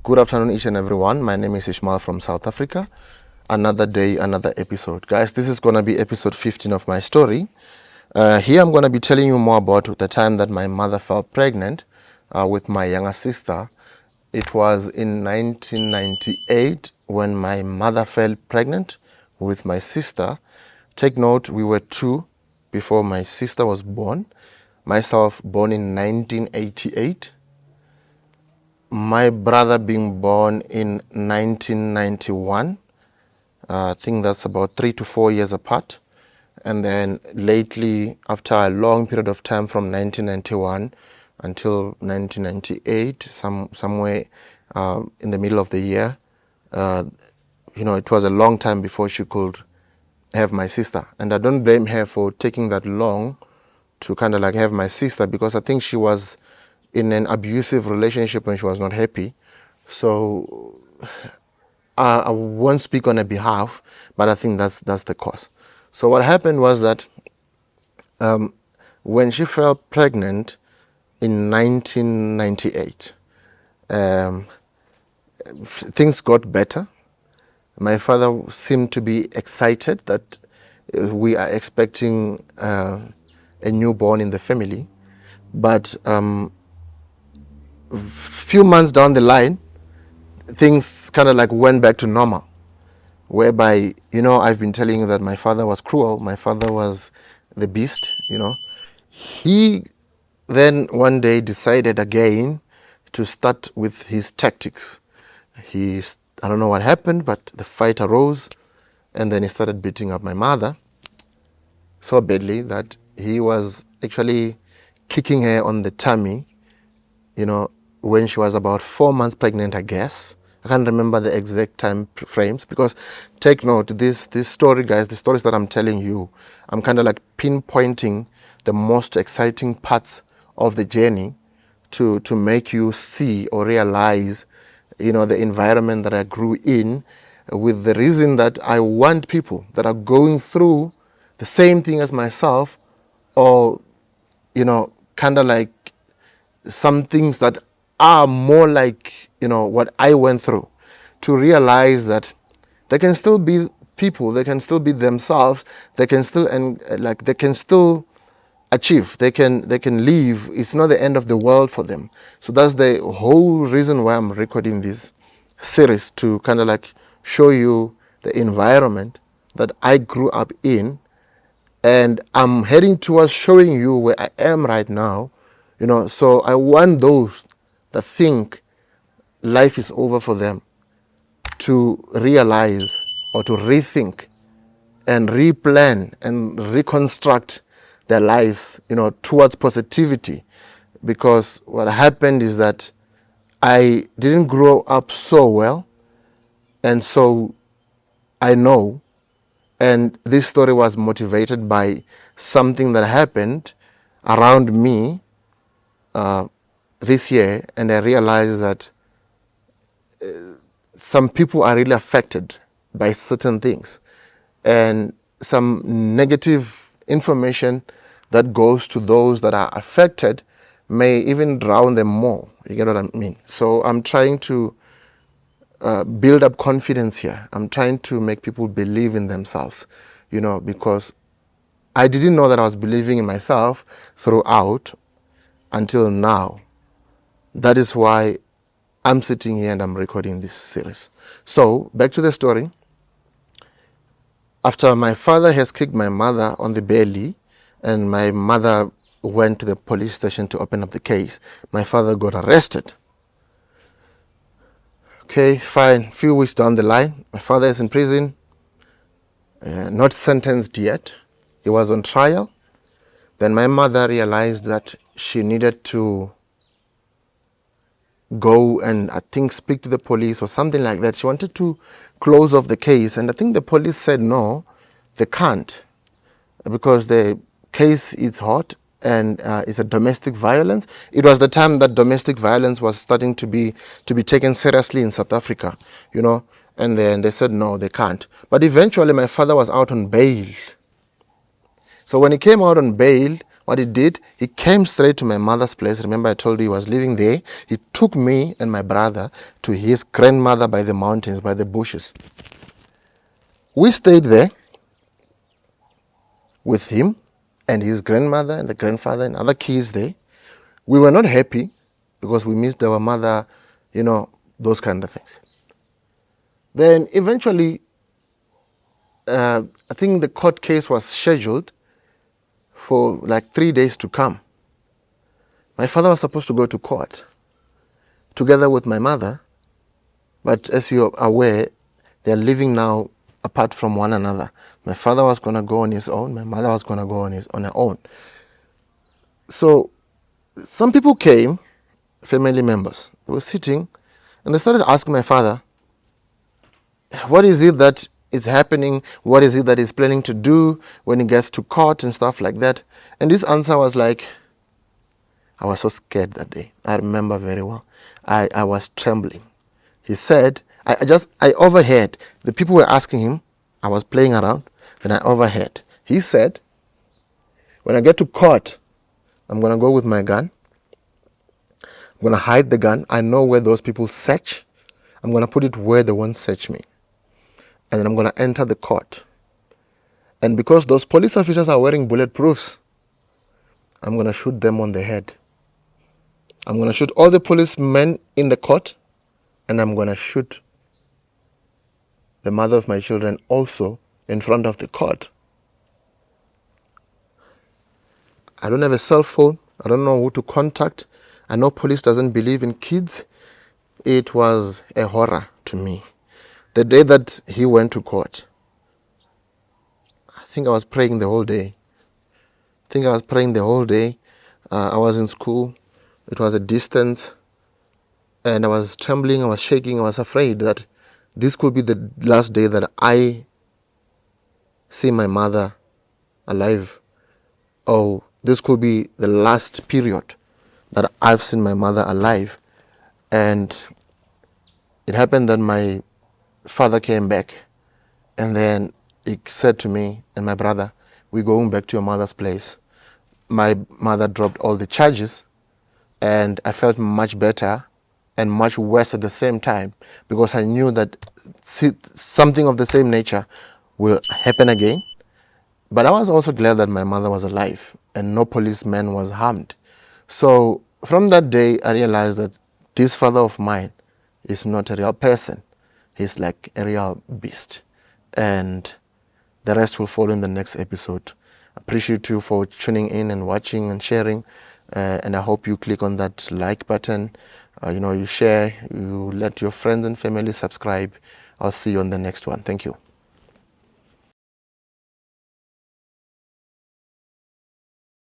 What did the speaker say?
Good afternoon, each and everyone. My name is Ishmael from South Africa. Another day, another episode. Guys, this is going to be episode 15 of my story. Here I'm going to be telling you more about the time that my mother fell pregnant with my younger sister. It was in 1998 when my mother fell pregnant with my sister. Take note, we were two before my sister was born. Myself born in 1988. My brother being born in 1991. I think that's about 3 to 4 years apart. And then lately, after a long period of time from 1991 until 1998, somewhere in the middle of the year, it was a long time before she could have my sister. And I don't blame her for taking that long to kind of like have my sister, because I think she was in an abusive relationship when she was not happy. So I won't speak on her behalf, but I think that's the cause. So what happened was that when she fell pregnant in 1998, things got better. My father seemed to be excited that we are expecting a newborn in the family. But few months down the line, things kind of like went back to normal, whereby, I've been telling you that my father was cruel. My father was the beast. He then one day decided again to start with his tactics. I don't know what happened, but the fight arose, and then he started beating up my mother so badly that he was actually kicking her on the tummy, when she was about 4 months pregnant, I guess. I can't remember the exact time frames, because take note, this story, guys, the stories that I'm telling you, I'm kind of like pinpointing the most exciting parts of the journey to make you see or realize, the environment that I grew in, with the reason that I want people that are going through the same thing as myself, or, kind of like some things that are more like, what I went through, to realize that they can still be people, they can still be themselves, they can still achieve, they can live. It's not the end of the world for them. So that's the whole reason why I'm recording this series, to kind of like show you the environment that I grew up in, and I'm heading towards showing you where I am right now. So I want those that think life is over for them to realize, or to rethink and replan and reconstruct their lives, towards positivity. Because what happened is that I didn't grow up so well, and so I know, and this story was motivated by something that happened around me this year, and I realized that some people are really affected by certain things, and some negative information that goes to those that are affected may even drown them more. You get what I mean? So I'm trying to build up confidence here. I'm trying to make people believe in themselves, because I didn't know that I was believing in myself throughout until now. That is why I'm sitting here and I'm recording this series. So back to the story. After my father has kicked my mother on the belly, and my mother went to the police station to open up the case, my father got arrested. Okay, fine. A few weeks down the line, my father is in prison, not sentenced yet. He was on trial. Then my mother realized that she needed to go and, I think, speak to the police or something like that. She wanted to close off the case, and I think the police said no, they can't, because the case is hot, and it's a domestic violence. It was the time that domestic violence was starting to be taken seriously in South Africa, and then they said no, they can't. But eventually my father was out on bail. So when he came out on bail What he did, he came straight to my mother's place. Remember, I told you he was living there. He took me and my brother to his grandmother by the mountains, by the bushes. We stayed there with him and his grandmother and the grandfather and other kids there. We were not happy because we missed our mother, those kind of things. Then eventually, I think the court case was scheduled for like 3 days to come. My father was supposed to go to court together with my mother, but as you're aware, they're living now apart from one another. My father was going to go on his own, my mother was going to go on her own. So some people came, family members, they were sitting and they started asking my father, what is it that is happening? What is it that he's planning to do when he gets to court and stuff like that? And his answer was like, I was so scared that day. I remember very well. I was trembling. He said, I overheard. The people were asking him. I was playing around. Then I overheard. He said, when I get to court, I'm going to go with my gun. I'm going to hide the gun. I know where those people search. I'm going to put it where they won't search me. And then I'm going to enter the court. And because those police officers are wearing bulletproofs, I'm going to shoot them on the head. I'm going to shoot all the policemen in the court, and I'm going to shoot the mother of my children also in front of the court. I don't have a cell phone. I don't know who to contact. I know police doesn't believe in kids. It was a horror to me. The day that he went to court, I think I was praying the whole day. I was in school. It was a distance. And I was trembling, I was shaking, I was afraid that this could be the last day that I see my mother alive. Oh, this could be the last period that I've seen my mother alive. And it happened that my father came back and then he said to me and my brother, we're going back to your mother's place. My mother dropped all the charges and I felt much better and much worse at the same time because I knew that something of the same nature will happen again. But I was also glad that my mother was alive and no policeman was harmed. So from that day, I realized that this father of mine is not a real person. He's like a real beast. And the rest will follow in the next episode. Appreciate you for tuning in and watching and sharing. And I hope you click on that like button. You share, you let your friends and family subscribe. I'll see you on the next one. Thank you.